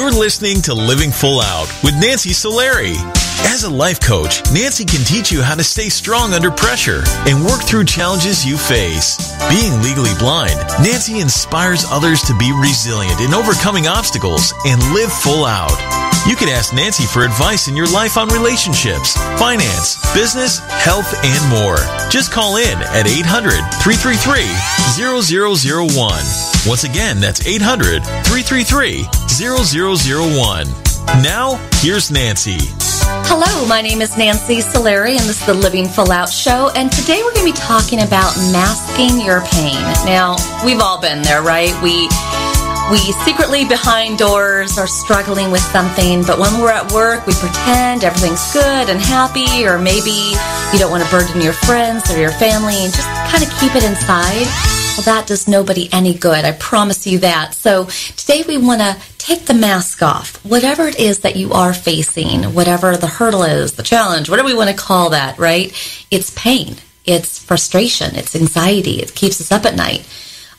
You're listening to Living Full Out with Nancy Solari. As a life coach, Nancy can teach you how to stay strong under pressure and work through challenges you face. Being legally blind, Nancy inspires others to be resilient in overcoming obstacles and live full out. You can ask Nancy for advice in your life on relationships, finance, business, health, and more. Just call in at 800-333-0001. Once again, that's 800-333-0001. Now, here's Nancy. Hello, my name is Nancy Solari, and this is the Living Full Out Show, and today we're going to be talking about masking your pain. Now, we've all been there, right? We secretly behind doors are struggling with something, but when we're at work, we pretend everything's good and happy, or maybe you don't want to burden your friends or your family and just kind of keep it inside. Well, that does nobody any good. I promise you that. So today we want to take the mask off. Whatever it is that you are facing, whatever the hurdle is, the challenge, whatever we want to call that, right? It's pain. It's frustration. It's anxiety. It keeps us up at night.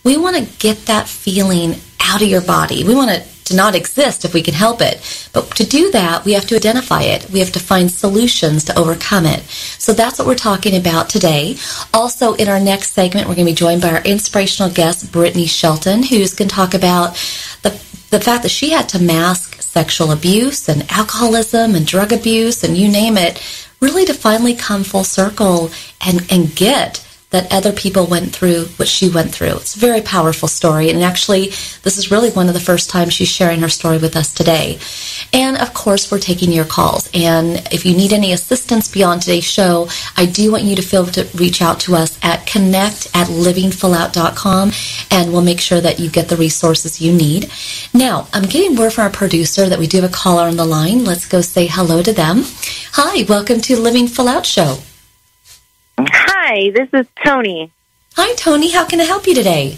We want to get that feeling out of your body. We want it to not exist if we can help it. But to do that, we have to identify it. We have to find solutions to overcome it. So that's what we're talking about today. Also, in our next segment, we're going to be joined by our inspirational guest, Brittany Shelton, who's going to talk about the fact that she had to mask sexual abuse and alcoholism and drug abuse and you name it, really to finally come full circle and get that other people went through what she went through. It's a very powerful story, and actually, this is really one of the first times she's sharing her story with us today. And, of course, we're taking your calls, and if you need any assistance beyond today's show, I do want you to feel to reach out to us at connect@livingfullout.com, and we'll make sure that you get the resources you need. Now, I'm getting word from our producer that we do have a caller on the line. Let's go say hello to them. Hi, welcome to Living Full Out Show. Hi, this is Tony. Hi, Tony. How can I help you today?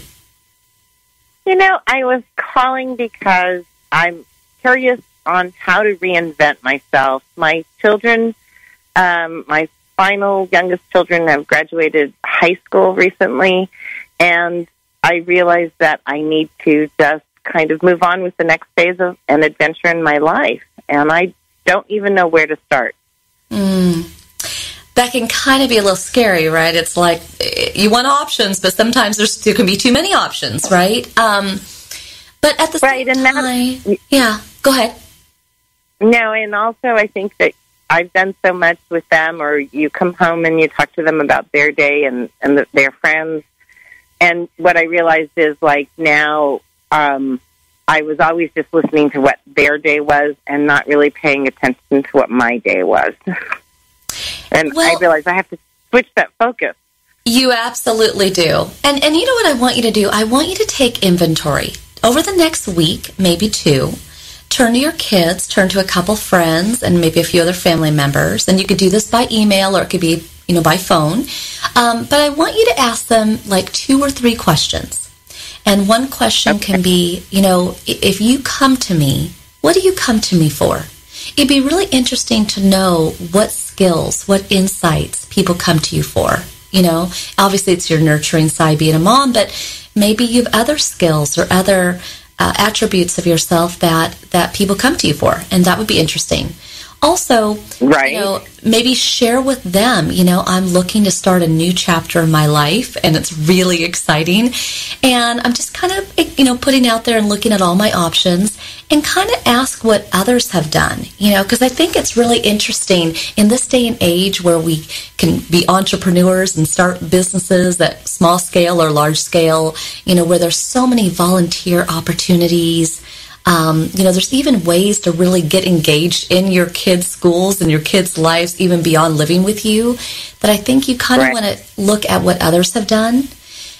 You know, I was calling because I'm curious on how to reinvent myself. My children, my final youngest children have graduated high school recently, and I realized that I need to just kind of move on with the next phase of an adventure in my life, and I don't even know where to start. That can kind of be a little scary, right? It's like you want options, but sometimes there can be too many options, right? But at the same time, yeah, go ahead. No, and also I think that I've done so much with them, or you come home and you talk to them about their day and their friends. And what I realized is, like, now I was always just listening to what their day was and not really paying attention to what my day was. And I realized I have to switch that focus. You absolutely do. And you know what I want you to do? I want you to take inventory. Over the next week, maybe two, turn to your kids, turn to a couple friends, and maybe a few other family members. And you could do this by email, or it could be, by phone. But I want you to ask them like 2 or 3 questions. And one question can be, if you come to me, what do you come to me for? It'd be really interesting to know what skills, what insights people come to you for. Obviously it's your nurturing side being a mom, but maybe you have other skills or other attributes of yourself that people come to you for, and that would be interesting. Also, maybe share with them, I'm looking to start a new chapter in my life, and it's really exciting. And I'm just kind of, putting out there and looking at all my options, and kind of ask what others have done, because I think it's really interesting in this day and age where we can be entrepreneurs and start businesses at small scale or large scale, where there's so many volunteer opportunities. There's even ways to really get engaged in your kids' schools and your kids' lives, even beyond living with you, that I think you kind of want to look at what others have done.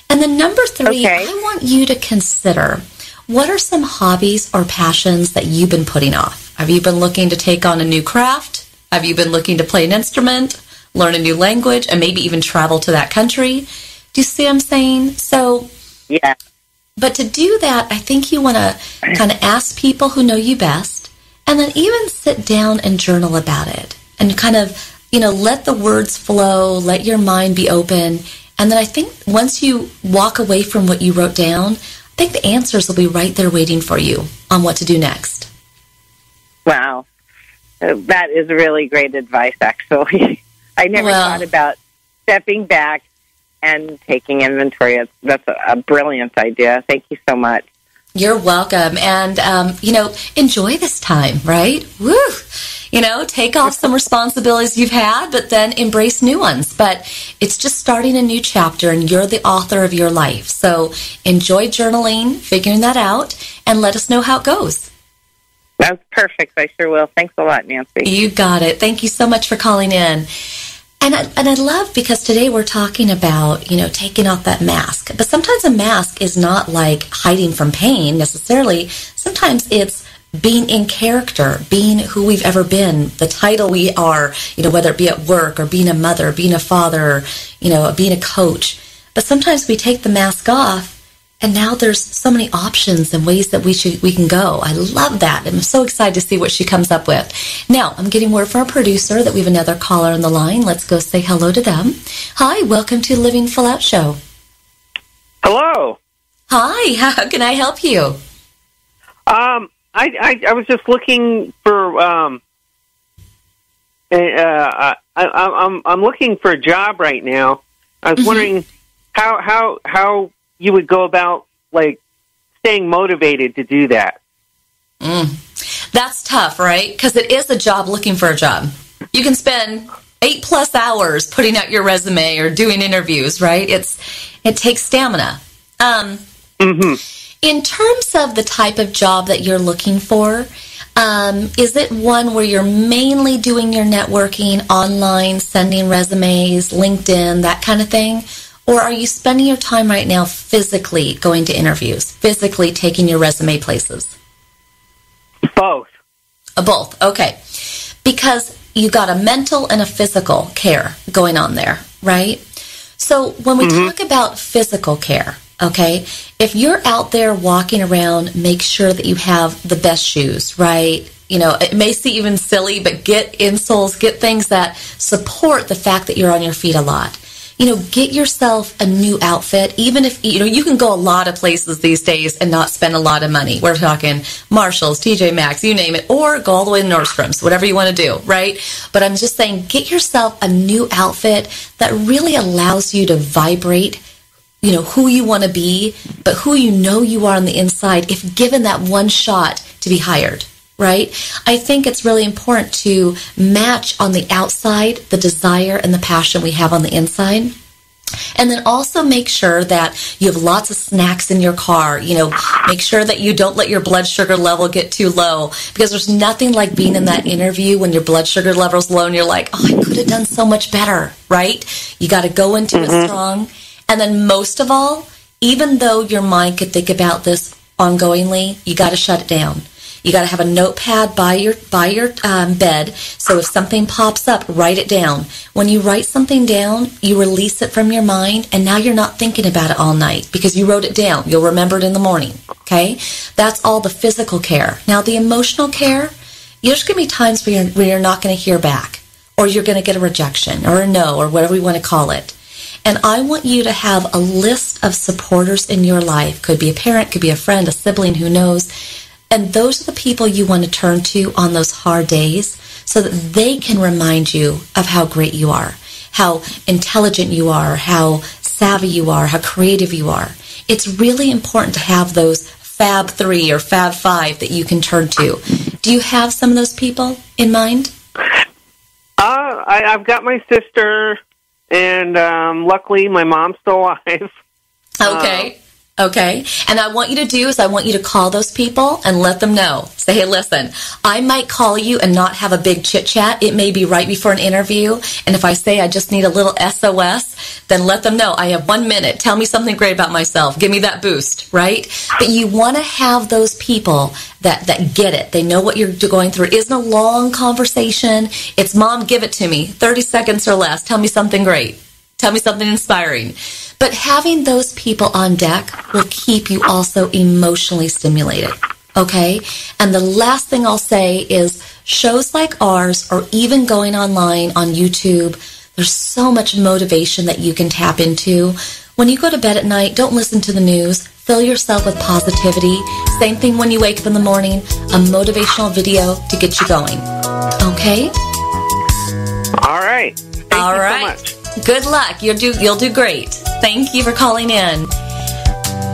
And then number 3, I want you to consider, what are some hobbies or passions that you've been putting off? Have you been looking to take on a new craft? Have you been looking to play an instrument, learn a new language, and maybe even travel to that country? Do you see what I'm saying? So, yeah. But to do that, I think you want to kind of ask people who know you best, and then even sit down and journal about it, and kind of, let the words flow, let your mind be open. And then I think once you walk away from what you wrote down, I think the answers will be right there waiting for you on what to do next. Wow. That is really great advice, actually. I never thought about stepping back and taking inventory. That's a brilliant idea. Thank you so much. You're welcome. And, enjoy this time, right? Woo! Take off some responsibilities you've had, but then embrace new ones. But it's just starting a new chapter, and you're the author of your life. So enjoy journaling, figuring that out, and let us know how it goes. That's perfect. I sure will. Thanks a lot, Nancy. You got it. Thank you so much for calling in. And I love, because today we're talking about, taking off that mask. But sometimes a mask is not like hiding from pain necessarily. Sometimes it's being in character, being who we've ever been, the title we are, whether it be at work or being a mother, being a father, being a coach. But sometimes we take the mask off, and now there's so many options and ways that we can go. I love that. I'm so excited to see what she comes up with. Now, I'm getting word from our producer that we have another caller on the line. Let's go say hello to them. Hi, welcome to Living Full Out Show. Hello. Hi, how can I help you? I was just looking for I'm looking for a job right now. I was wondering how you would go about, like, staying motivated to do that. That's tough, right? Because it is a job looking for a job. You can spend 8+ hours putting out your resume or doing interviews, right? It takes stamina. In terms of the type of job that you're looking for, is it one where you're mainly doing your networking online, sending resumes, LinkedIn, that kind of thing? Or are you spending your time right now physically going to interviews, physically taking your resume places? Both. Both, okay. Because you got a mental and a physical care going on there, right? So when we talk about physical care, okay, if you're out there walking around, make sure that you have the best shoes, right? It may seem even silly, but get insoles, get things that support the fact that you're on your feet a lot. Get yourself a new outfit, even if, you can go a lot of places these days and not spend a lot of money. We're talking Marshalls, TJ Maxx, you name it, or go all the way to Nordstrom's, whatever you want to do, right? But I'm just saying, get yourself a new outfit that really allows you to vibrate, who you want to be, but who you are on the inside if given that one shot to be hired. Right? I think it's really important to match on the outside the desire and the passion we have on the inside. And then also make sure that you have lots of snacks in your car. Make sure that you don't let your blood sugar level get too low, because there's nothing like being in that interview when your blood sugar level's low and you're like, oh, I could have done so much better, right? You got to go into it strong. And then most of all, even though your mind could think about this ongoingly, you got to shut it down. You got to have a notepad by your bed, so if something pops up, write it down. When you write something down, you release it from your mind, and now you're not thinking about it all night because you wrote it down. You'll remember it in the morning, okay? That's all the physical care. Now, the emotional care, there's going to be times where you're not going to hear back, or you're going to get a rejection, or a no, or whatever we want to call it. And I want you to have a list of supporters in your life. Could be a parent, could be a friend, a sibling, who knows. And those are the people you want to turn to on those hard days so that they can remind you of how great you are, how intelligent you are, how savvy you are, how creative you are. It's really important to have those Fab 3 or Fab 5 that you can turn to. Do you have some of those people in mind? I've got my sister, and luckily my mom's still alive. Okay. Okay, and I want you to call those people and let them know. Say, hey, listen, I might call you and not have a big chit-chat. It may be right before an interview, and if I say I just need a little SOS, then let them know. I have 1 minute. Tell me something great about myself. Give me that boost, right? But you want to have those people that get it. They know what you're going through. It isn't a long conversation. It's, Mom, give it to me. 30 seconds or less. Tell me something great. Tell me something inspiring. But having those people on deck will keep you also emotionally stimulated, okay? And the last thing I'll say is shows like ours, or even going online on YouTube, there's so much motivation that you can tap into. When you go to bed at night, don't listen to the news. Fill yourself with positivity. Same thing when you wake up in the morning, a motivational video to get you going. Okay? All right. Thank you so much. Good luck. You'll do great. Thank you for calling in.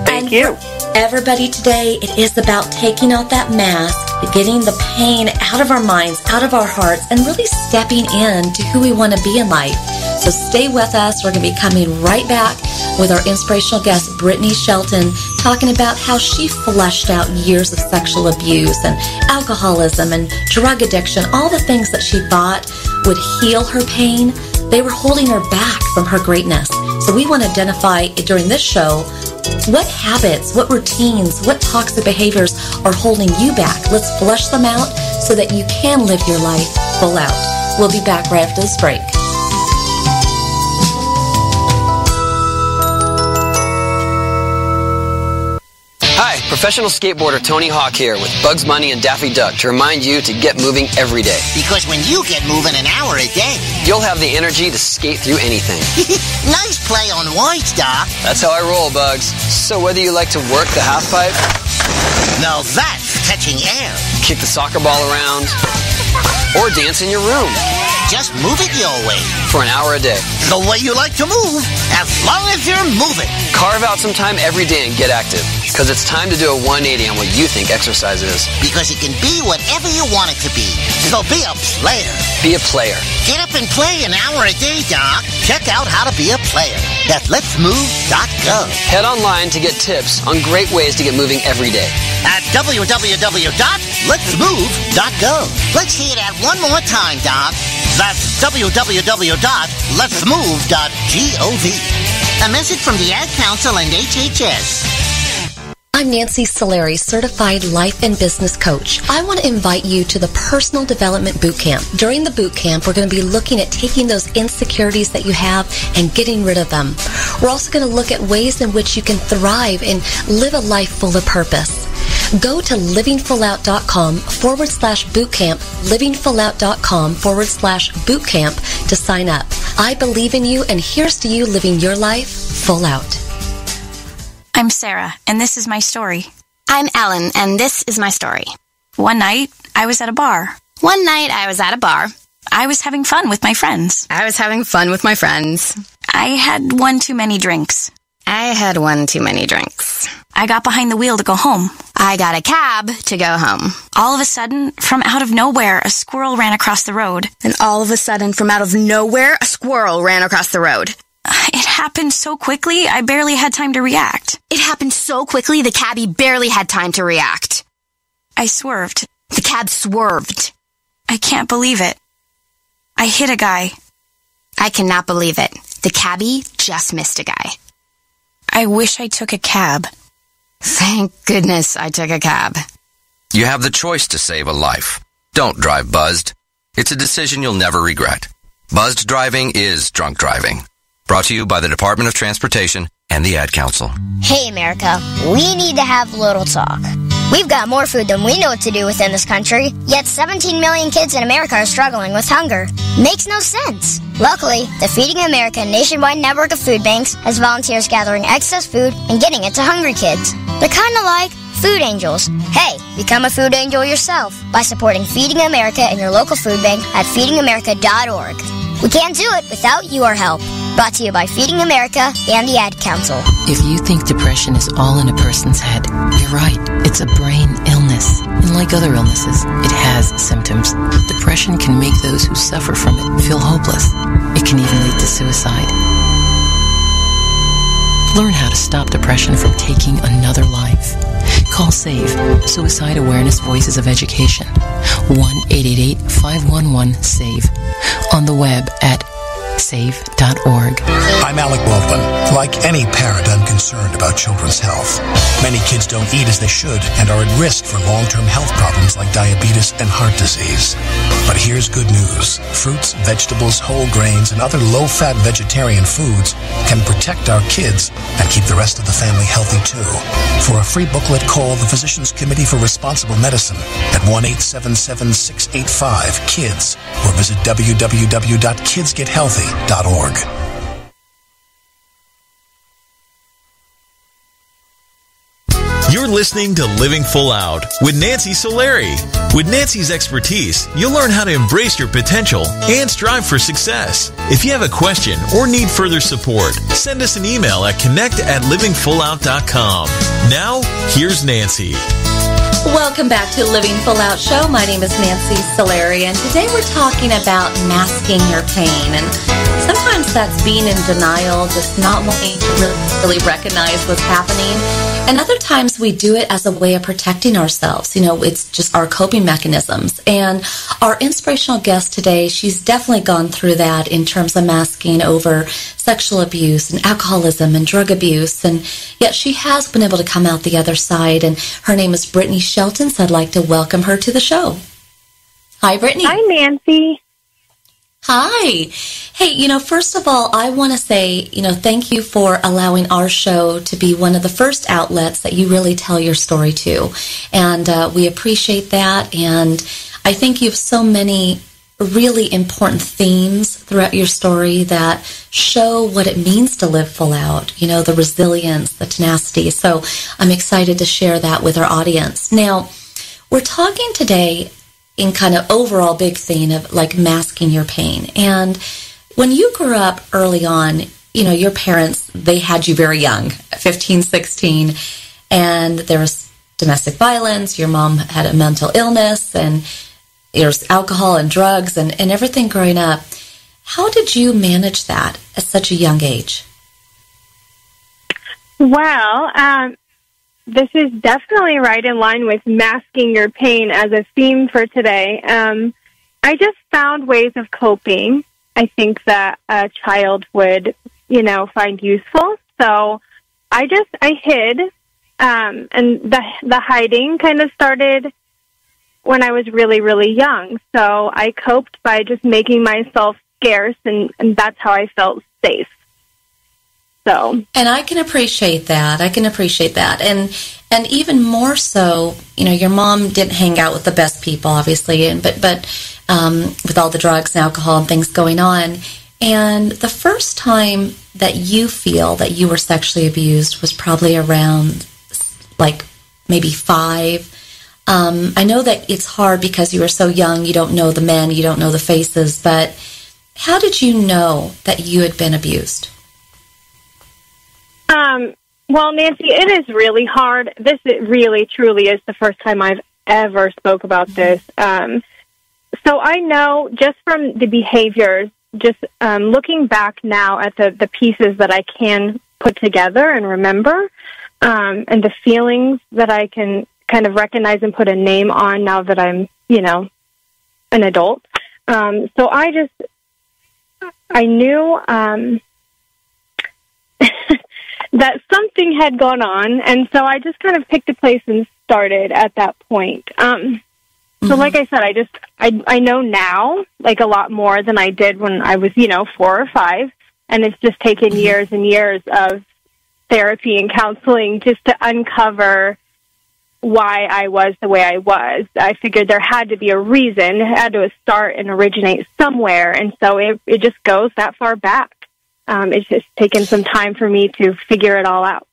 Thank you. For everybody today, it is about taking out that mask, getting the pain out of our minds, out of our hearts, and really stepping into who we want to be in life. So stay with us. We're going to be coming right back with our inspirational guest, Brittany Shelton, talking about how she flushed out years of sexual abuse and alcoholism and drug addiction, all the things that she thought would heal her pain. They were holding her back from her greatness. So we want to identify during this show what habits, what routines, what toxic behaviors are holding you back. Let's flush them out so that you can live your life full out. We'll be back right after this break. Hi, professional skateboarder Tony Hawk here with Bugs Bunny and Daffy Duck to remind you to get moving every day. Because when you get moving an hour a day, you'll have the energy to skate through anything. Nice play on words, Doc. That's how I roll, Bugs. So whether you like to work the half pipe, now that's catching air, kick the soccer ball around, or dance in your room, just move it your way. For an hour a day. The way you like to move, as long as you're moving. Carve out some time every day and get active. Because it's time to do a 180 on what you think exercise is. Because it can be whatever you want it to be. So be a player. Be a player. Get up and play an hour a day, Doc. Check out how to be a player at letsmove.gov. Head online to get tips on great ways to get moving every day. At www.letsmove.gov. Let's hear that one more time, Doc. That's www.letsmove.gov. A message from the Ad Council and HHS. I'm Nancy Solari, Certified Life and Business Coach. I want to invite you to the Personal Development Boot Camp. During the boot camp, we're going to be looking at taking those insecurities that you have and getting rid of them. We're also going to look at ways in which you can thrive and live a life full of purpose. Go to livingfullout.com/bootcamp, livingfullout.com/bootcamp to sign up. I believe in you, and here's to you living your life full out. I'm Sarah, and this is my story. I'm Ellen, and this is my story. One night, I was at a bar. I was having fun with my friends. I had one too many drinks. I got behind the wheel to go home. I got a cab to go home. All of a sudden, from out of nowhere, a squirrel ran across the road. It happened so quickly, I barely had time to react. The cabbie barely had time to react. I swerved. The cab swerved. I can't believe it. I hit a guy. I cannot believe it. The cabbie just missed a guy. I wish I took a cab. Thank goodness I took a cab. You have the choice to save a life. Don't drive buzzed. It's a decision you'll never regret. Buzzed driving is drunk driving. Brought to you by the Department of Transportation and the Ad Council. Hey, America, we need to have a little talk. We've got more food than we know what to do with in this country, yet 17 million kids in America are struggling with hunger. Makes no sense. Luckily, the Feeding America nationwide network of food banks has volunteers gathering excess food and getting it to hungry kids. They're kind of like food angels. Hey, become a food angel yourself by supporting Feeding America and your local food bank at feedingamerica.org. We can't do it without your help. Brought to you by Feeding America and the Ad Council. If you think depression is all in a person's head, you're right. It's a brain illness. And like other illnesses, it has symptoms. Depression can make those who suffer from it feel hopeless. It can even lead to suicide. Learn how to stop depression from taking another life. Call SAVE, Suicide Awareness Voices of Education, 1-888-511-SAVE, on the web at save.org. I'm Alec Baldwin. Like any parent, I'm concerned about children's health. Many kids don't eat as they should and are at risk for long-term health problems like diabetes and heart disease. But here's good news. Fruits, vegetables, whole grains, and other low-fat vegetarian foods can protect our kids and keep the rest of the family healthy too. For a free booklet, call the Physicians Committee for Responsible Medicine at 1-877-685-KIDS or visit www.kidsgethealthy.org. You're listening to Living Full Out with Nancy Solari. With Nancy's expertise, you'll learn how to embrace your potential and strive for success. If you have a question or need further support, send us an email at connect@livingfullout.com. Now, here's Nancy. Welcome back to Living Full Out Show. My name is Nancy Solari, and today we're talking about masking your pain. And sometimes that's being in denial, just not wanting to really recognize what's happening. And other times we do it as a way of protecting ourselves. You know, it's just our coping mechanisms. And our inspirational guest today, she's definitely gone through that in terms of masking over sexual abuse and alcoholism and drug abuse. And yet she has been able to come out the other side. And her name is Brittany Shelton, so I'd like to welcome her to the show. Hi, Brittany. Hi, Nancy. Hi. Hey, first of all, I want to say, thank you for allowing our show to be one of the first outlets that you really tell your story to. And we appreciate that. And I think you have so many really important themes throughout your story that show what it means to live full out, the resilience, the tenacity. So I'm excited to share that with our audience. Now, we're talking today in kind of overall big theme of like masking your pain. And when you grew up early on, your parents, they had you very young, 15, 16, and there was domestic violence. Your mom had a mental illness, and there's alcohol and drugs and everything growing up. How did you manage that at such a young age? Well, this is definitely right in line with masking your pain as a theme for today. I just found ways of coping, I think, that a child would, find useful. So I hid, and the hiding kind of started when I was really, really young. So I coped by just making myself scarce, and that's how I felt safe. So. And I can appreciate that. And even more so, your mom didn't hang out with the best people, obviously, but with all the drugs and alcohol and things going on. And the first time that you feel that you were sexually abused was probably around, like, maybe 5. I know that it's hard because you were so young, you don't know the men, you don't know the faces, but how did you know that you had been abused? Well, Nancy, it is really hard. This really, truly is the first time I've ever spoke about this. So I know just from the behaviors, just looking back now at the pieces that I can put together and remember, and the feelings that I can kind of recognize and put a name on now that I'm, an adult. So I knew that something had gone on, and so I just kind of picked a place and started at that point. So like I said, I know now, like, a lot more than I did when I was, 4 or 5, and it's just taken years and years of therapy and counseling just to uncover why I was the way I was. I figured there had to be a reason, it had to start and originate somewhere, and so it just goes that far back. It's just taken some time for me to figure it all out.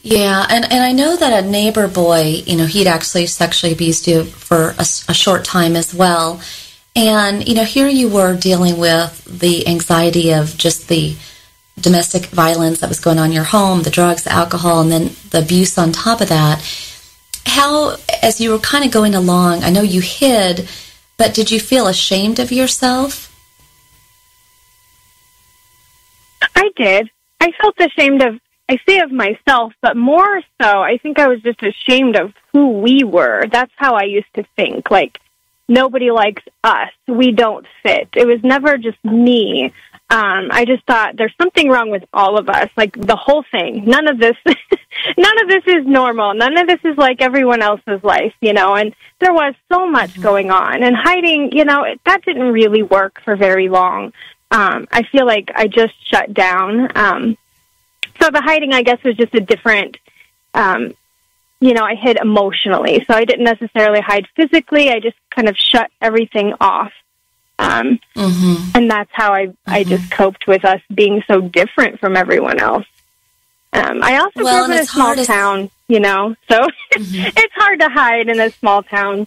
Yeah, and I know that a neighbor boy, he'd actually sexually abused you for a short time as well. And, here you were dealing with the anxiety of just the domestic violence that was going on in your home, the drugs, the alcohol, and then the abuse on top of that. How, as you were kind of going along, I know you hid, but did you feel ashamed of yourself? I did. I felt ashamed of myself, but more so, I think I was just ashamed of who we were. That's how I used to think. Like, nobody likes us. We don't fit. It was never just me. I just thought there's something wrong with all of us. Like, the whole thing. None of this is normal. None of this is like everyone else's life, and there was so much going on. And hiding, that didn't really work for very long. I feel like I just shut down. So the hiding, I guess, was just a different, I hid emotionally. So I didn't necessarily hide physically. I just kind of shut everything off. And that's how I just coped with us being so different from everyone else. I also grew up in a small town, you know, so it's hard to hide in a small town.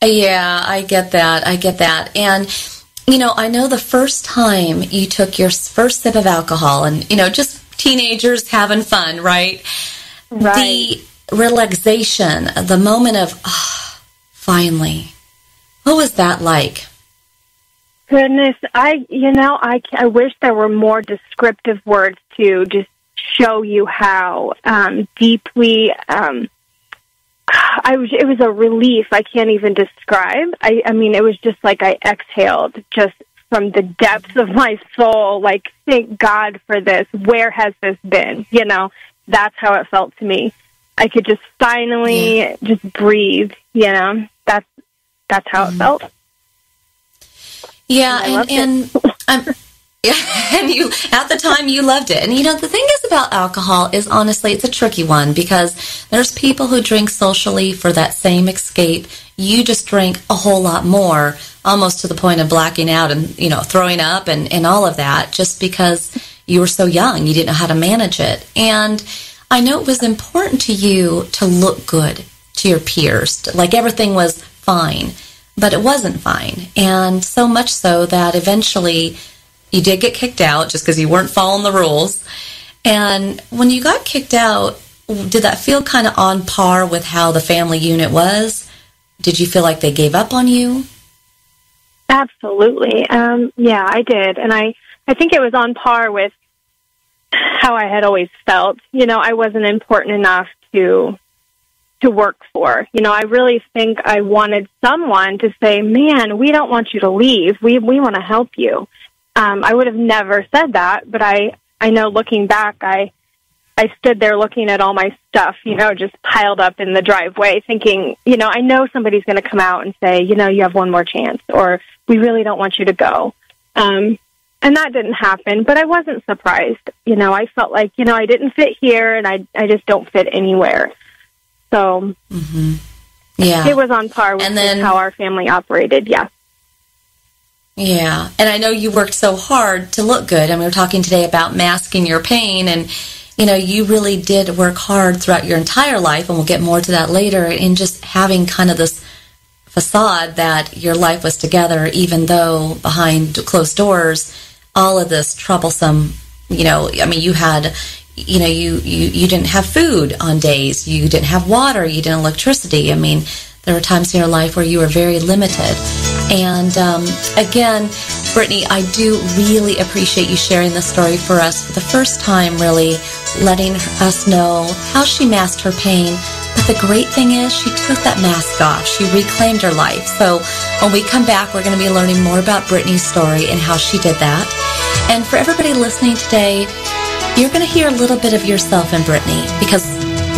Yeah, I get that. And, you know, I know the first time you took your first sip of alcohol and, you know, just teenagers having fun, right? Right. The relaxation, the moment of, finally. What was that like? Goodness, I wish there were more descriptive words to just show you how deeply it was a relief I can't even describe. I mean, it was just like I exhaled just from the depths of my soul, like, thank God for this. Where has this been? You know, that's how it felt to me. I could just finally just breathe, you know. That's how it felt. Yeah, and you at the time you loved it. And you know, the thing is about alcohol is honestly it's a tricky one because there's people who drink socially for that same escape. You just drink a whole lot more, almost to the point of blacking out and, you know, throwing up and all of that, just because you were so young, you didn't know how to manage it. And I know it was important to you to look good to your peers, like everything was fine, but it wasn't fine. And so much so that eventually you did get kicked out just because you weren't following the rules. And when you got kicked out, did that feel kind of on par with how the family unit was? Did you feel like they gave up on you? Absolutely. Yeah, I did. And I think it was on par with how I had always felt. You know, I wasn't important enough to work for. You know, I really think I wanted someone to say, man, we don't want you to leave. We want to help you. I would have never said that, but I know looking back, I stood there looking at all my stuff, you know, just piled up in the driveway thinking, you know, I know somebody's going to come out and say, you know, you have one more chance, or we really don't want you to go. And that didn't happen, but I wasn't surprised. You know, I felt like, you know, I didn't fit here and I just don't fit anywhere. So yeah, it was on par with how our family operated. Yeah. Yeah. And I know you worked so hard to look good. And we were talking today about masking your pain. And, you know, you really did work hard throughout your entire life. And we'll get more to that later. In just having kind of this facade that your life was together, even though behind closed doors, all of this troublesome, you know, I mean, you had, you know, you didn't have food on days. You didn't have water. You didn't have electricity. I mean, there were times in your life where you were very limited. And again, Brittany, I do really appreciate you sharing this story for us for the first time, really letting us know how she masked her pain. But the great thing is she took that mask off. She reclaimed her life. So when we come back, we're going to be learning more about Brittany's story and how she did that. And for everybody listening today, you're going to hear a little bit of yourself in Brittany because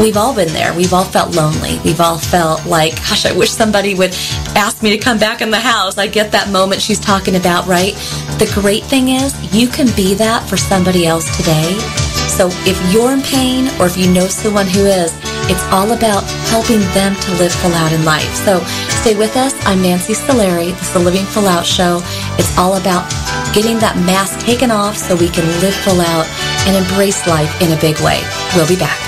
we've all been there. We've all felt lonely. We've all felt like, gosh, I wish somebody would ask me to come back in the house. I get that moment she's talking about, right? The great thing is you can be that for somebody else today. So if you're in pain or if you know someone who is, it's all about helping them to live full out in life. So stay with us. I'm Nancy Solari. This is the Living Full Out Show. It's all about getting that mask taken off so we can live full out and embrace life in a big way. We'll be back.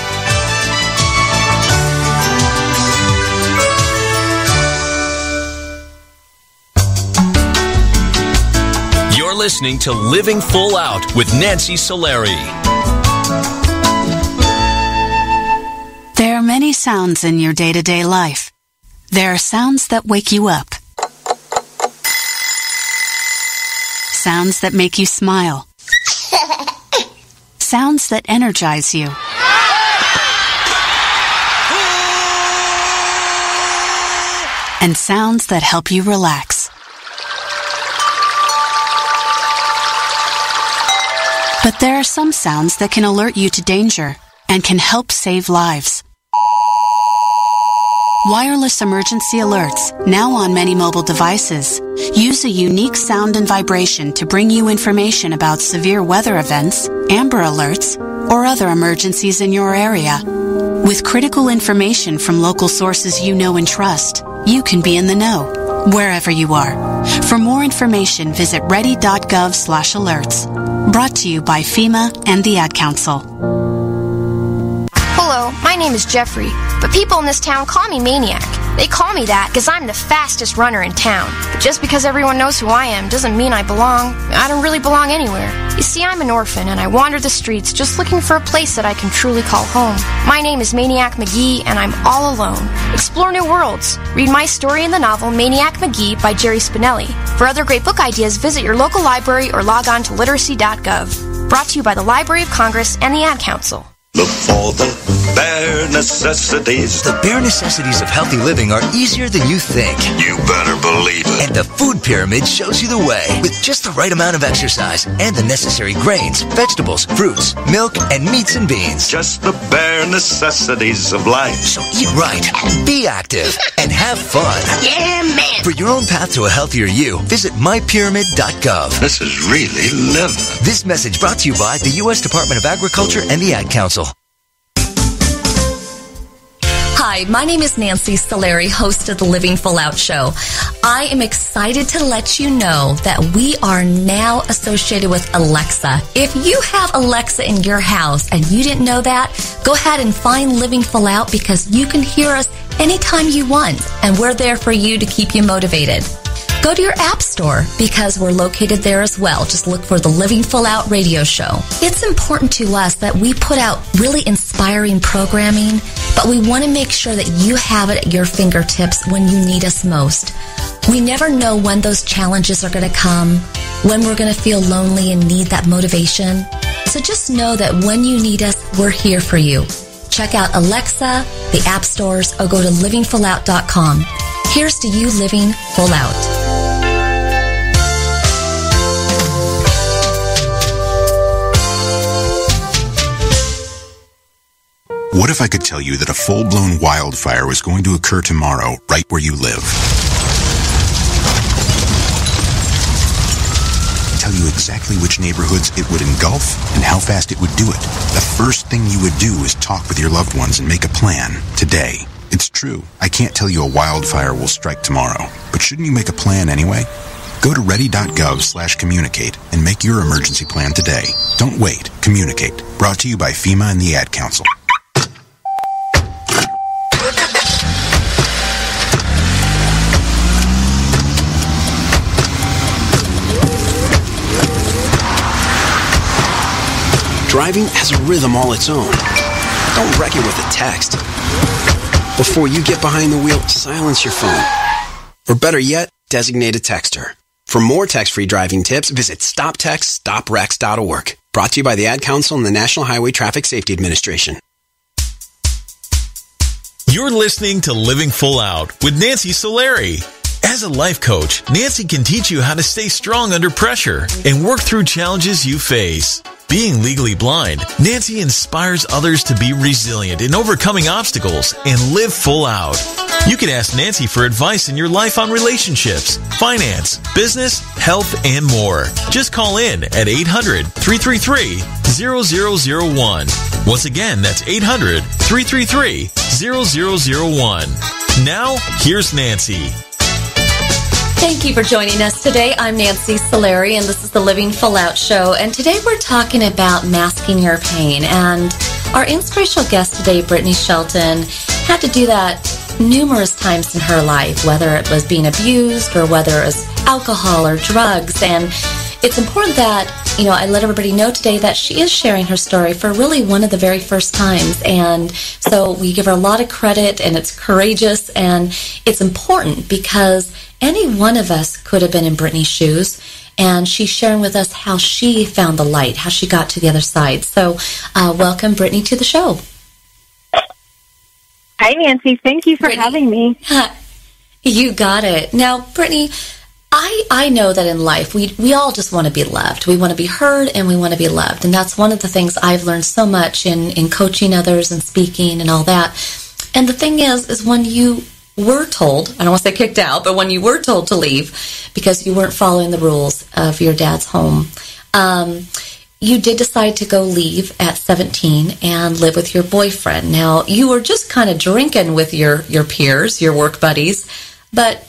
You're listening to Living Full Out with Nancy Solari. There are many sounds in your day-to-day life. There are sounds that wake you up. Sounds that make you smile. Sounds that energize you. And sounds that help you relax. But there are some sounds that can alert you to danger and can help save lives. Wireless emergency alerts, now on many mobile devices, use a unique sound and vibration to bring you information about severe weather events, Amber Alerts, or other emergencies in your area. With critical information from local sources you know and trust, you can be in the know, wherever you are. For more information, visit ready.gov/alerts. Brought to you by FEMA and the Ad Council. Hello, my name is Jeffrey, but people in this town call me Maniac. They call me that because I'm the fastest runner in town. But just because everyone knows who I am doesn't mean I belong. I don't really belong anywhere. You see, I'm an orphan, and I wander the streets just looking for a place that I can truly call home. My name is Maniac McGee, and I'm all alone. Explore new worlds. Read my story in the novel Maniac McGee by Jerry Spinelli. For other great book ideas, visit your local library or log on to literacy.gov. Brought to you by the Library of Congress and the Ad Council. Look for the bare necessities. The bare necessities of healthy living are easier than you think. You better believe it. And the food pyramid shows you the way. With just the right amount of exercise and the necessary grains, vegetables, fruits, milk, and meats and beans. Just the bare necessities of life. So eat right, be active, and have fun. Yeah, man. For your own path to a healthier you, visit mypyramid.gov. This is really living. This message brought to you by the U.S. Department of Agriculture and the Ad Council. Hi, my name is Nancy Solari, host of the Living Full Out Show. I am excited to let you know that we are now associated with Alexa. If you have Alexa in your house and you didn't know that, go ahead and find Living Full Out because you can hear us anytime you want, and we're there for you to keep you motivated. Go to your app store because we're located there as well. Just look for the Living Full Out radio show. It's important to us that we put out really inspiring programming, but we want to make sure that you have it at your fingertips when you need us most. We never know when those challenges are going to come, when we're going to feel lonely and need that motivation. So just know that when you need us, we're here for you. Check out Alexa, the app stores, or go to livingfullout.com. Here's to you living full out. What if I could tell you that a full-blown wildfire was going to occur tomorrow right where you live? Tell you exactly which neighborhoods it would engulf and how fast it would do it. The first thing you would do is talk with your loved ones and make a plan today. It's true, I can't tell you a wildfire will strike tomorrow, but shouldn't you make a plan anyway? Go to ready.gov/communicate and make your emergency plan today. Don't wait. Communicate. Brought to you by FEMA and the Ad Council. Driving has a rhythm all its own. Don't wreck it with a text. Before you get behind the wheel, silence your phone. Or better yet, designate a texter. For more text-free driving tips, visit stoptextstoprex.org. Brought to you by the Ad Council and the National Highway Traffic Safety Administration. You're listening to Living Full Out with Nancy Solari. As a life coach, Nancy can teach you how to stay strong under pressure and work through challenges you face. Being legally blind, Nancy inspires others to be resilient in overcoming obstacles and live full out. You can ask Nancy for advice in your life on relationships, finance, business, health, and more. Just call in at 800-333-0001. Once again, that's 800-333-0001. Now, here's Nancy. Thank you for joining us today. I'm Nancy Solari, and this is the Living Full Out Show. And today we're talking about masking your pain. And our inspirational guest today, Britney Shelton, had to do that numerous times in her life, whether it was being abused or whether it was alcohol or drugs. And it's important that, I let everybody know today that she is sharing her story for really one of the very first times. And so we give her a lot of credit, and it's courageous, and it's important because any one of us could have been in Britney's shoes, and she's sharing with us how she found the light, how she got to the other side. So welcome, Britney, to the show. Hi, Nancy. Thank you for having me. You got it. Now, Britney, I know that in life, we all just want to be loved. We want to be heard, and we want to be loved. And that's one of the things I've learned so much in coaching others and speaking and all that. And the thing is when you were told, I don't want to say kicked out, but when you were told to leave because you weren't following the rules of your dad's home, you did decide to go leave at 17 and live with your boyfriend. Now, you were just kind of drinking with your peers, your work buddies, but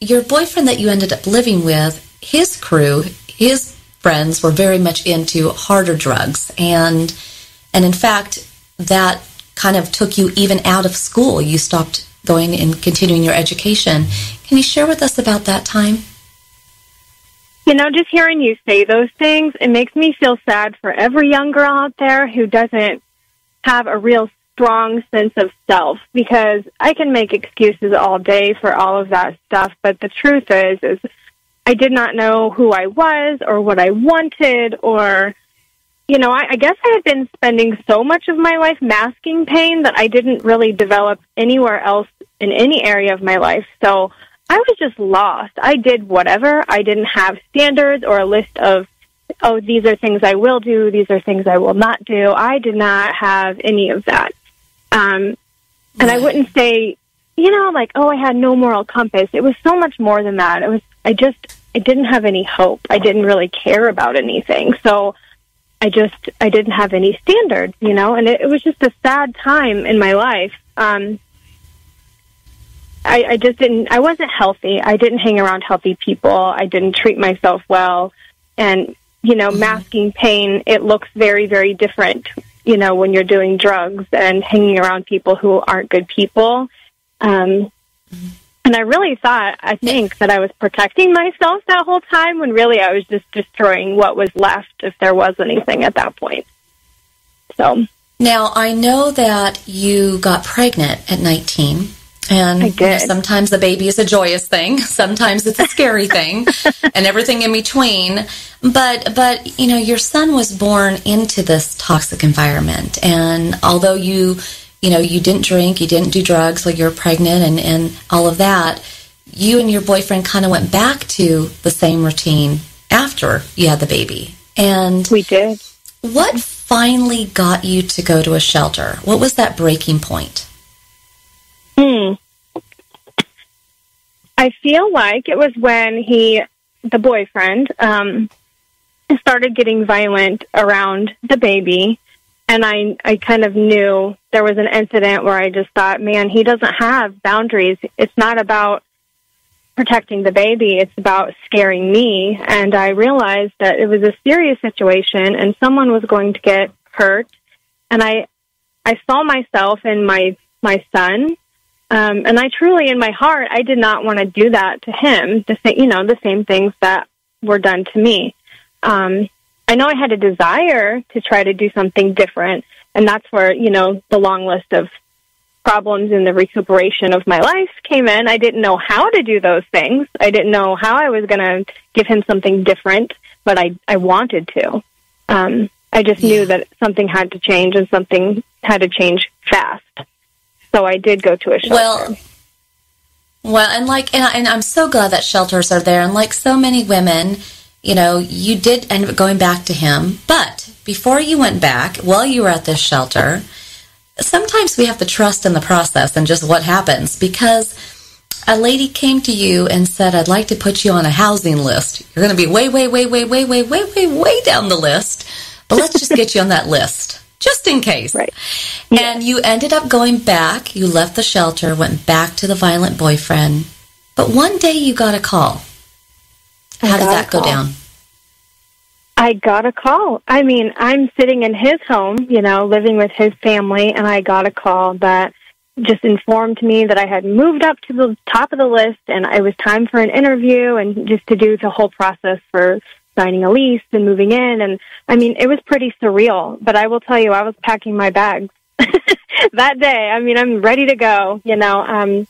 your boyfriend that you ended up living with, his crew, his friends were very much into harder drugs. And in fact, that kind of took you even out of school. You stopped going and continuing your education. Can you share with us about that time? Just hearing you say those things, it makes me feel sad for every young girl out there who doesn't have a real strong sense of self, because I can make excuses all day for all of that stuff, but the truth is I did not know who I was or what I wanted, or, I guess I had been spending so much of my life masking pain that I didn't really develop anywhere else in any area of my life. So I was just lost. I did whatever. I didn't have standards or a list of, these are things I will do, these are things I will not do. I did not have any of that. And I wouldn't say, I had no moral compass. It was so much more than that. I didn't have any hope. I didn't really care about anything. So I didn't have any standards, and it was just a sad time in my life. I wasn't healthy. I didn't hang around healthy people. I didn't treat myself well. And, masking pain, it looks very, very different, when you're doing drugs and hanging around people who aren't good people. And I really I think that I was protecting myself that whole time, when really I was just destroying what was left, if there was anything at that point. So now, I know that you got pregnant at 19. And I did. Sometimes the baby is a joyous thing, sometimes it's a scary thing, and everything in between. But your son was born into this toxic environment, and although you didn't drink, you didn't do drugs while you were pregnant, and all of that, you and your boyfriend kind of went back to the same routine after you had the baby. And we did. What finally got you to go to a shelter? What was that breaking point? I feel like it was when the boyfriend, started getting violent around the baby, and I kind of knew there was an incident where I just thought, man, he doesn't have boundaries. It's not about protecting the baby, it's about scaring me. And I realized that it was a serious situation and someone was going to get hurt. And I saw myself in my son. And I truly, in my heart, I did not want to do that to him, the same things that were done to me. I know I had a desire to try to do something different, and that's where, the long list of problems in the recuperation of my life came in. I didn't know how to do those things. I didn't know how I was going to give him something different, but I wanted to. I just knew that something had to change, and something had to change fast. So I did go to a shelter. Well, and I'm so glad that shelters are there. And like so many women, you did end up going back to him. But before you went back, while you were at this shelter, sometimes we have to trust in the process and just what happens. Because a lady came to you and said, I'd like to put you on a housing list. You're going to be way down the list. But let's just get you on that list. Just in case. Right. And you ended up going back. You left the shelter, went back to the violent boyfriend. But one day you got a call. How did that go down? I got a call. I mean, I'm sitting in his home, living with his family, and I got a call that just informed me that I had moved up to the top of the list, and it was time for an interview and just to do the whole process for signing a lease and moving in. And I mean, it was pretty surreal, but I will tell you, I was packing my bags that day. I mean, I'm ready to go, it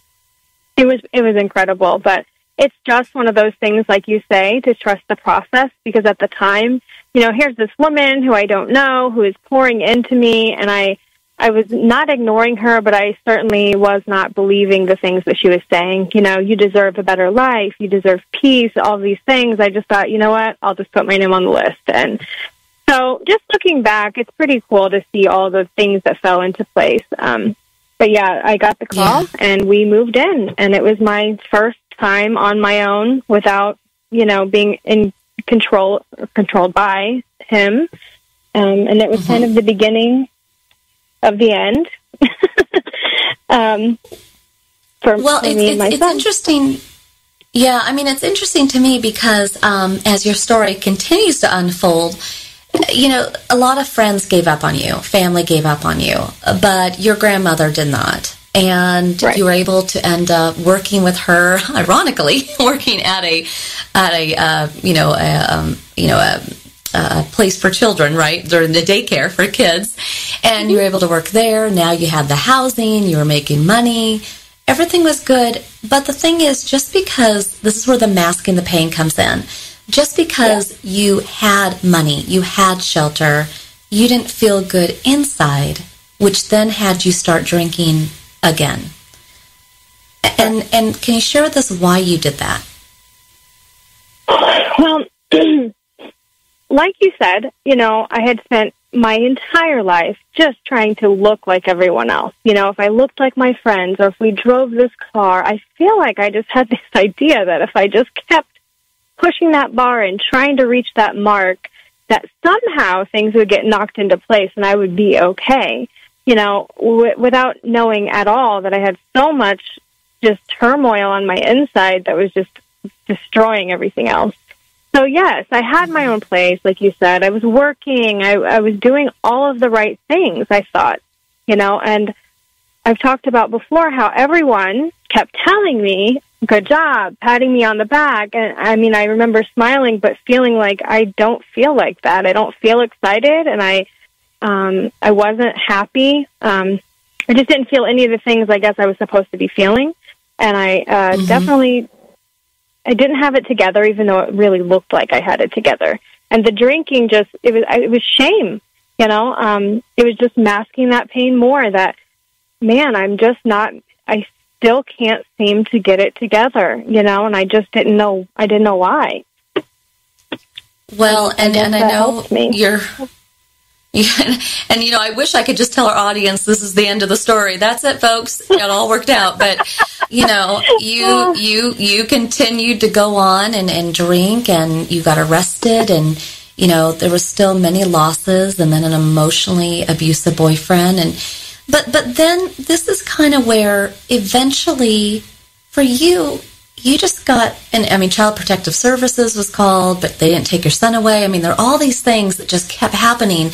was incredible, but it's just one of those things, like you say, to trust the process, because at the time, here's this woman who I don't know, who is pouring into me, and I was not ignoring her, but I certainly was not believing the things that she was saying. You deserve a better life, you deserve peace, all these things. I just thought, you know what, I'll just put my name on the list. And so just looking back, it's pretty cool to see all the things that fell into place. But yeah, I got the call and we moved in, and it was my first time on my own without, being in controlled by him. And it was kind of the beginning of the end. For me and my son. It's interesting. Yeah, I mean, it's interesting to me because as your story continues to unfold, a lot of friends gave up on you, family gave up on you, but your grandmother did not. And you were able to end up working with her, ironically, working at a place for children, right? During the daycare for kids. And you were able to work there. Now you had the housing, you were making money. Everything was good. But the thing is, just because, this is where the masking the pain comes in, just because you had money, you had shelter, you didn't feel good inside, which then had you start drinking again. And can you share with us why you did that? Well, like you said, I had spent my entire life just trying to look like everyone else. If I looked like my friends or if we drove this car, I feel like I just had this idea that if I just kept pushing that bar and trying to reach that mark, that somehow things would get knocked into place and I would be okay. Without knowing at all that I had so much just turmoil on my inside that was just destroying everything else. So yes, I had my own place, like you said. I was working. I was doing all of the right things, I thought, and I've talked about before how everyone kept telling me, good job, patting me on the back. And I remember smiling, but feeling like I don't feel like that. I don't feel excited, and I wasn't happy. I just didn't feel any of the things I guess I was supposed to be feeling. And I definitely, I didn't have it together, even though it really looked like I had it together. And the drinking it was shame, it was just masking that pain more that, man, I still can't seem to get it together, and I just didn't know why. Well, and I know you're... And, I wish I could just tell our audience this is the end of the story. That's it, folks. It all worked out. But, you continued to go on and drink, and you got arrested, and, there was still many losses, and then an emotionally abusive boyfriend. But then this is kind of where eventually for you just got, Child Protective Services was called, but they didn't take your son away. There are all these things that just kept happening.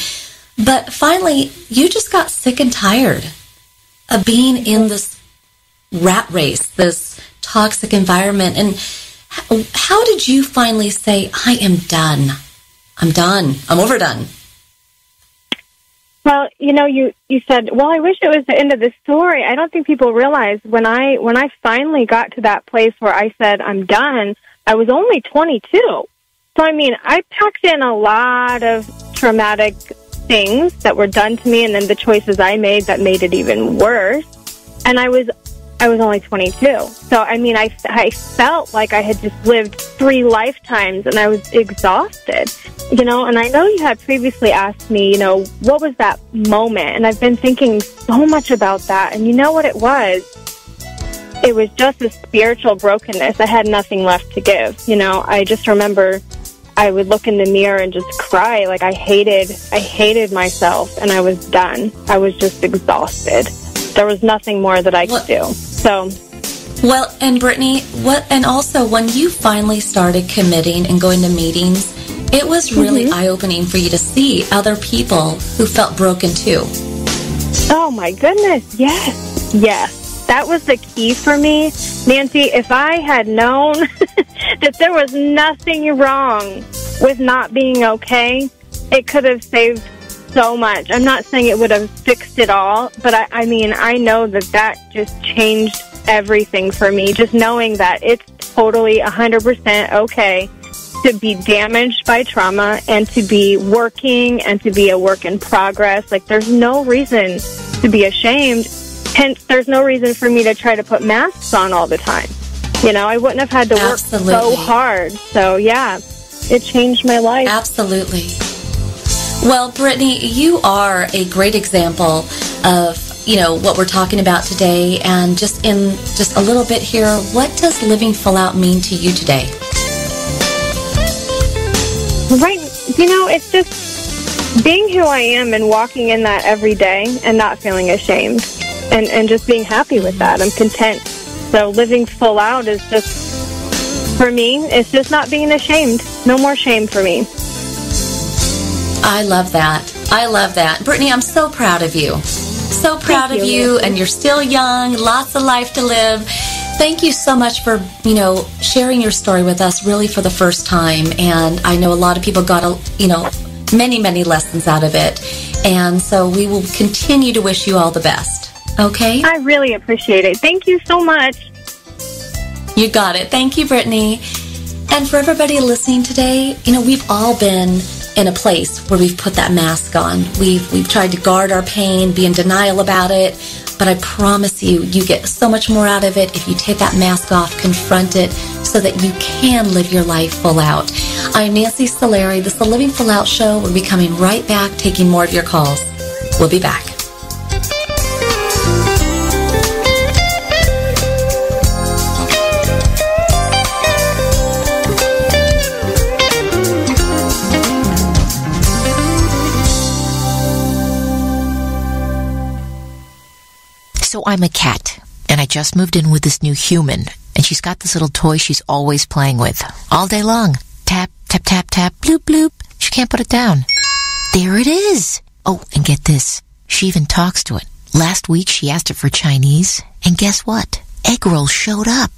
But finally, you just got sick and tired of being in this rat race, this toxic environment. And how did you finally say, I am done? I'm done. I'm overdone. Well, you said, well, I wish it was the end of the story. I don't think people realize when I finally got to that place where I said, I'm done, I was only 22. So, I packed in a lot of traumatic things that were done to me, and then the choices I made that made it even worse. And I was only 22. So, I felt like I had just lived 3 lifetimes, and I was exhausted, and I know you had previously asked me, what was that moment? And I've been thinking so much about that. And you know what it was? It was just a spiritual brokenness. I had nothing left to give. I just remember I would look in the mirror and just cry. Like I hated myself, and I was done. I was just exhausted. There was nothing more that I could do. So, well, and Brittany, and also when you finally started committing and going to meetings, it was really eye-opening for you to see other people who felt broken too. Oh my goodness, yes. That was the key for me. Nancy, if I had known that there was nothing wrong with not being okay, it could have saved so much. I'm not saying it would have fixed it all, but I know that just changed everything for me. Just knowing that it's totally 100% okay to be damaged by trauma and to be working and to be a work in progress. Like, there's no reason to be ashamed. Hence, there's no reason for me to try to put masks on all the time. I wouldn't have had to work so hard. So, yeah, it changed my life. Absolutely. Well, Brittany, you are a great example of, what we're talking about today. And just a little bit here, what does living full out mean to you today? Right. It's just being who I am and walking in that every day and not feeling ashamed and just being happy with that. I'm content. So living full out is just, for me, it's just not being ashamed. No more shame for me. I love that. I love that. Brittany, I'm so proud of you. So proud of you, and you're still young, lots of life to live. Thank you so much for, sharing your story with us really for the first time. And I know a lot of people got, many, many lessons out of it. And so we will continue to wish you all the best. Okay? I really appreciate it. Thank you so much. You got it. Thank you, Brittany. And for everybody listening today, we've all been in a place where we've put that mask on. We've tried to guard our pain, be in denial about it, but I promise you get so much more out of it if you take that mask off, confront it, so that you can live your life full out. I'm Nancy Solari. This is the Living Full Out Show. We'll be coming right back, taking more of your calls. We'll be back. So I'm a cat, and I just moved in with this new human, and she's got this little toy she's always playing with, all day long. Tap, tap, tap, tap, bloop, bloop. She can't put it down. There it is. Oh, and get this. She even talks to it. Last week, she asked it for Chinese, and guess what? Egg rolls showed up.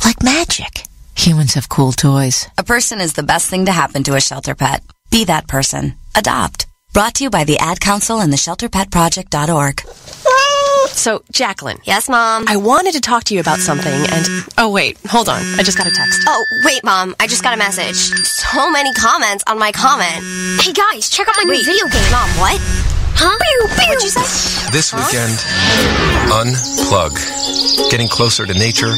Like magic. Humans have cool toys. A person is the best thing to happen to a shelter pet. Be that person. Adopt. Brought to you by the Ad Council and the ShelterPetProject.org. So, Jacqueline. Yes, Mom? I wanted to talk to you about something, and... Oh, wait. Hold on. I just got a text. Oh, wait, Mom. I just got a message. So many comments on my comment. Hey, guys, check out my new video game. Mom, what? Huh? What'd you say? This weekend, unplug. Getting closer to nature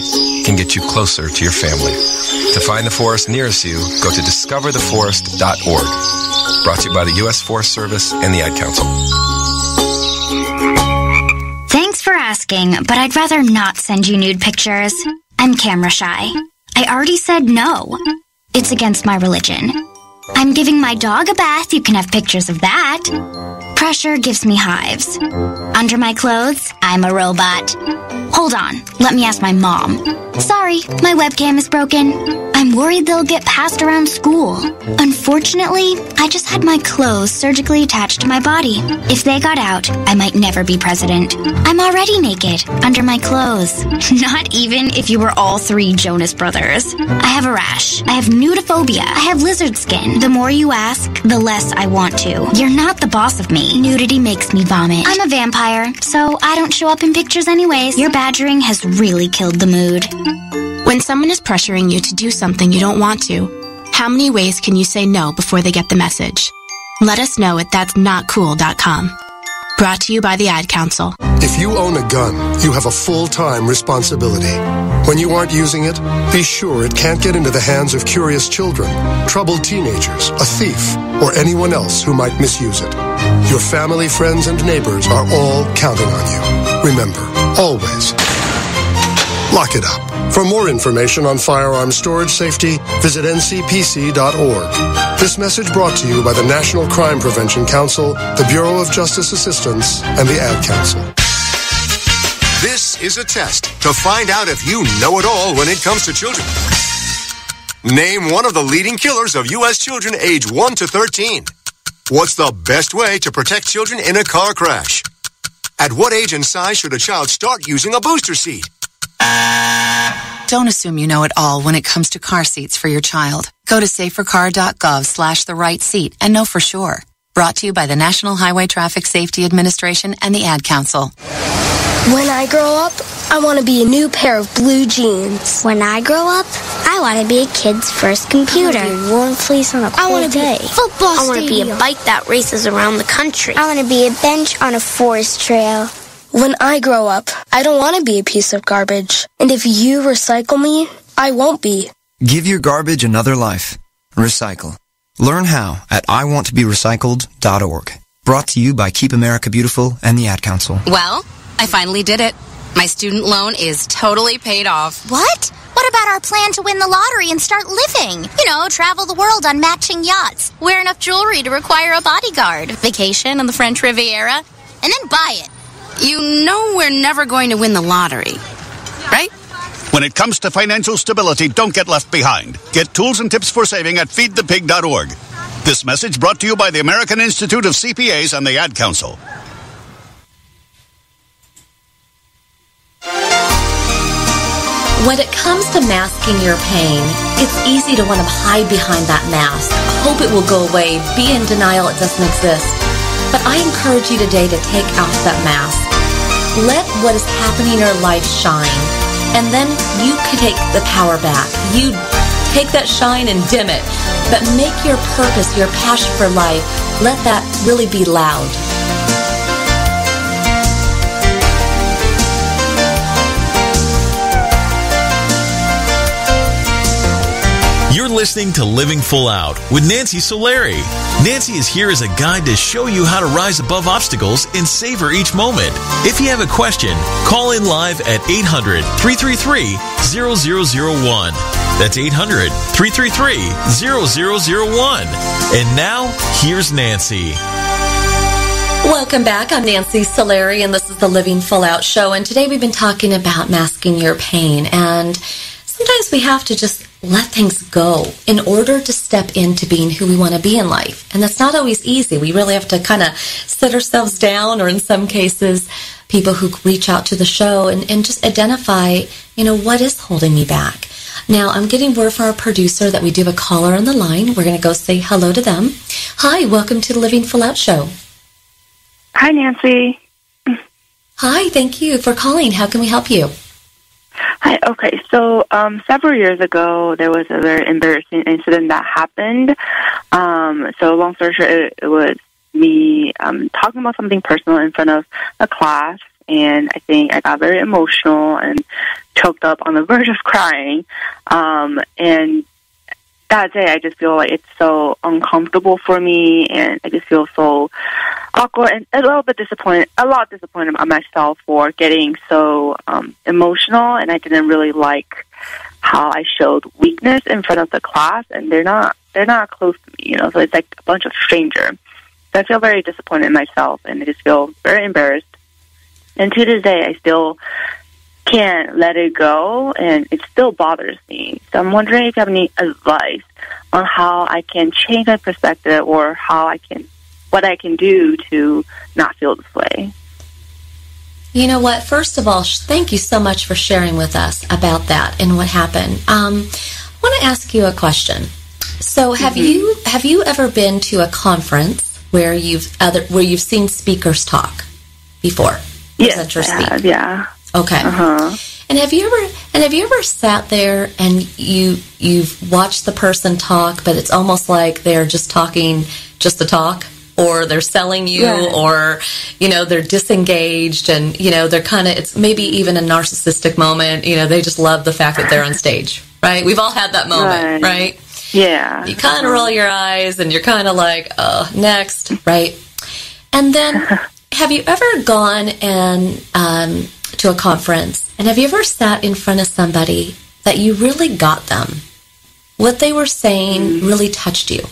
can get you closer to your family. To find the forest nearest you, go to discovertheforest.org. Brought to you by the U.S. Forest Service and the Ad Council. Thanks for asking, but I'd rather not send you nude pictures. I'm camera shy. I already said no. It's against my religion. I'm giving my dog a bath. You can have pictures of that. Pressure gives me hives. Under my clothes, I'm a robot. Hold on, let me ask my mom. Sorry, my webcam is broken. I'm worried they'll get passed around school. Unfortunately, I just had my clothes surgically attached to my body. If they got out, I might never be president. I'm already naked, under my clothes. Not even if you were all three Jonas Brothers. I have a rash. I have nudophobia. I have lizard skin. The more you ask, the less I want to. You're not the boss of me. Nudity makes me vomit. I'm a vampire, so I don't show up in pictures anyways. Your badgering has really killed the mood. When someone is pressuring you to do something you don't want to, how many ways can you say no before they get the message? Let us know at that'snotcool.com. Brought to you by the Ad Council. If you own a gun, you have a full-time responsibility. When you aren't using it, be sure it can't get into the hands of curious children, troubled teenagers, a thief, or anyone else who might misuse it. Your family, friends, and neighbors are all counting on you. Remember, always, lock it up. For more information on firearms storage safety, visit ncpc.org. This message brought to you by the National Crime Prevention Council, the Bureau of Justice Assistance, and the Ad Council. This is a test to find out if you know it all when it comes to children. Name one of the leading killers of U.S. children age 1 to 13. What's the best way to protect children in a car crash? At what age and size should a child start using a booster seat? Don't assume you know it all when it comes to car seats for your child. Go to safercar.gov/the-right-seat and know for sure. Brought to you by the National Highway Traffic Safety Administration and the Ad Council. When I grow up, I want to be a new pair of blue jeans. When I grow up, I want to be a kid's first computer. I want to be a warm fleece on a cold day. Football I want to be a bike that races around the country. I want to be a bench on a forest trail. When I grow up, I don't want to be a piece of garbage. And if you recycle me, I won't be. Give your garbage another life. Recycle. Learn how at iwanttoberecycled.org. Brought to you by Keep America Beautiful and the Ad Council. Well, I finally did it. My student loan is totally paid off. What? What about our plan to win the lottery and start living? You know, travel the world on matching yachts, wear enough jewelry to require a bodyguard, vacation on the French Riviera, and then buy it. You know we're never going to win the lottery, right? When it comes to financial stability, don't get left behind. Get tools and tips for saving at feedthepig.org. This message brought to you by the American Institute of CPAs and the Ad Council. When it comes to masking your pain, it's easy to want to hide behind that mask, hope it will go away, be in denial it doesn't exist. But I encourage you today to take off that mask. Let what is happening in your life shine, and then you can take the power back. You take that shine and dim it, but make your purpose, your passion for life, let that really be loud. You're listening to Living Full Out with Nancy Solari. Nancy is here as a guide to show you how to rise above obstacles and savor each moment. If you have a question, call in live at 800-333-0001. That's 800-333-0001. And now, here's Nancy. Welcome back. I'm Nancy Solari, and this is the Living Full Out Show. And today we've been talking about masking your pain. And sometimes we have to just let things go in order to step into being who we want to be in life. And that's not always easy. We really have to kind of sit ourselves down, or in some cases, people who reach out to the show and just identify, what is holding me back. Now, I'm getting word from our producer that we do have a caller on the line. We're going to go say hello to them. Hi, welcome to the Living Full Out Show. Hi, Nancy. Hi, thank you for calling. How can we help you? Hi, okay. So several years ago, there was a very embarrassing incident that happened. So long story short, it was me talking about something personal in front of a class, and I think I got very emotional and choked up on the verge of crying. And that day, I just feel like it's so uncomfortable for me, and I just feel so awkward and a lot disappointed about myself for getting so emotional, and I didn't really like how I showed weakness in front of the class, and they're not close to me, so it's like a bunch of strangers. So I feel very disappointed in myself, and I just feel very embarrassed. And to this day, I still can't let it go, and it still bothers me. So I'm wondering if you have any advice on how I can change my perspective, or what I can do to not feel this way. You know what? First of all, thank you so much for sharing with us about that and what happened. I want to ask you a question. So, have you ever been to a conference where you've seen speakers talk before? Yes, I have, yeah. Okay. And have you ever sat there and you've watched the person talk, but it's almost like they're just talking just to talk, or they're selling you, or they're disengaged, and they're kind of, it's maybe even a narcissistic moment. They just love the fact that they're on stage, right? We've all had that moment, right? Yeah. You kind of roll your eyes, and you're kind of like, next, right? And then, have you ever gone and to a conference, and have you ever sat in front of somebody that you really got them? What they were saying really touched you.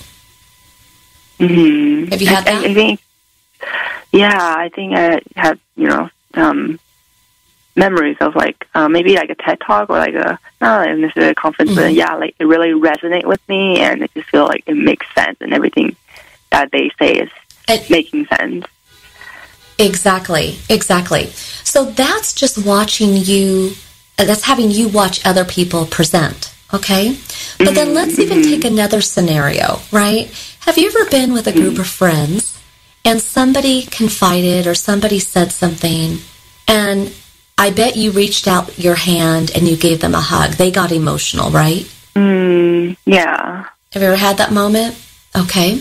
Mm-hmm. Have you had that? I think I had, memories of maybe like a TED Talk, or like not necessarily a conference, but it really resonated with me, and I just feel like it makes sense, and everything that they say is making sense. Exactly. So that's just watching you, that's having you watch other people present, okay? But then let's even take another scenario, right? Have you ever been with a group of friends and somebody confided or somebody said something, and I bet you reached out your hand and you gave them a hug. They got emotional, right? Yeah. Have you ever had that moment? Okay.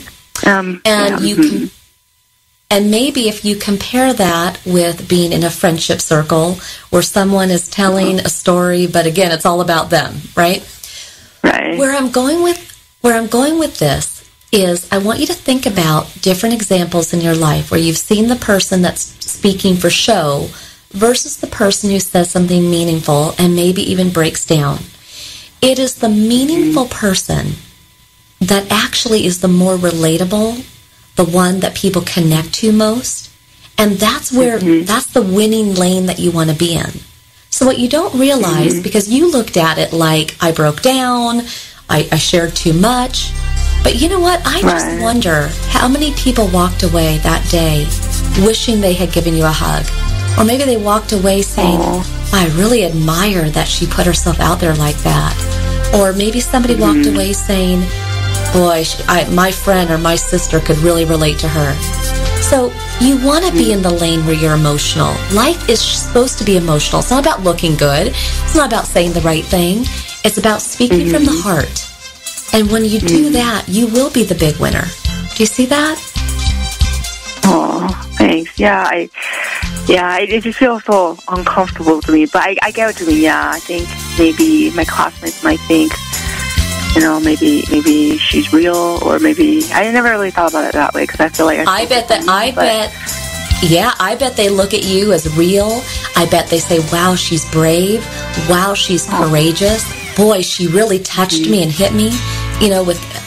And maybe if you compare that with being in a friendship circle where someone is telling a story, but again, it's all about them, right? Right. Where I'm going with this is I want you to think about different examples in your life where you've seen the person that's speaking for show versus the person who says something meaningful and maybe even breaks down. It is the meaningful person that actually is the more relatable, the one that people connect to most, and that's where that's the winning lane that you want to be in. So what you don't realize, because you looked at it like I broke down, I shared too much, But you know what? I just wonder how many people walked away that day wishing they had given you a hug. Or maybe they walked away saying, I really admire that she put herself out there like that. Or maybe somebody walked away saying, boy, my friend or my sister could really relate to her. So you want to be in the lane where you're emotional. Life is supposed to be emotional. It's not about looking good. It's not about saying the right thing. It's about speaking from the heart. And when you do that, you will be the big winner. Do you see that? Oh, thanks. Yeah, it just feels so uncomfortable to me. But I get what you mean. Yeah, I think maybe my classmates might think, maybe she's real, or maybe I never really thought about it that way because I feel like I bet they look at you as real. I bet they say, wow, she's brave. Wow, she's courageous. Boy, she really touched me and hit me.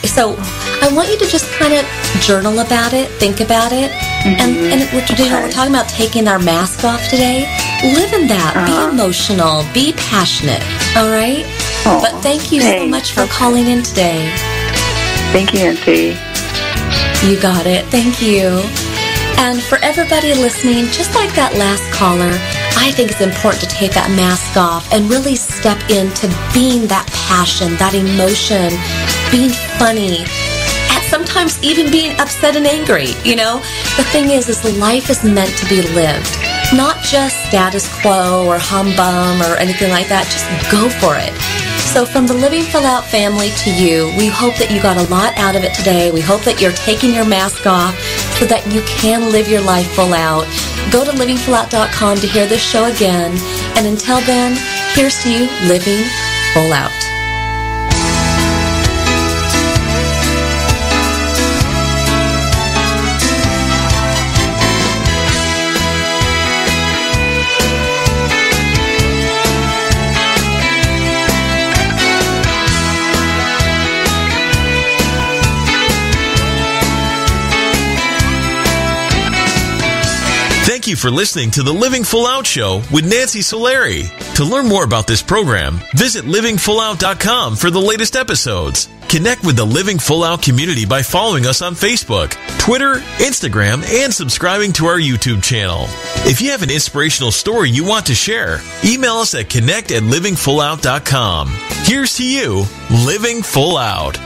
So I want you to just kind of journal about it, think about it, and we're talking about taking our mask off today. Live in that. Be emotional. Be passionate. All right? But thank you so much for calling in today. Thank you, Nancy. You got it. Thank you. And for everybody listening, just like that last caller, I think it's important to take that mask off and really step into being that passion, that emotion, being funny, and sometimes even being upset and angry. The thing is life is meant to be lived, not just status quo or humbum or anything like that. Just go for it. So from the Living Full Out family to you, we hope that you got a lot out of it today. We hope that you're taking your mask off so that you can live your life full out. Go to livingfullout.com to hear this show again. And until then, here's to you living full out. Thank you for listening to the Living Full Out Show with Nancy Solari. To learn more about this program, visit livingfullout.com for the latest episodes. Connect with the Living Full Out community by following us on Facebook, Twitter, Instagram, and subscribing to our YouTube channel. If you have an inspirational story you want to share, email us at connect@livingfullout.com. Here's to you, living full out.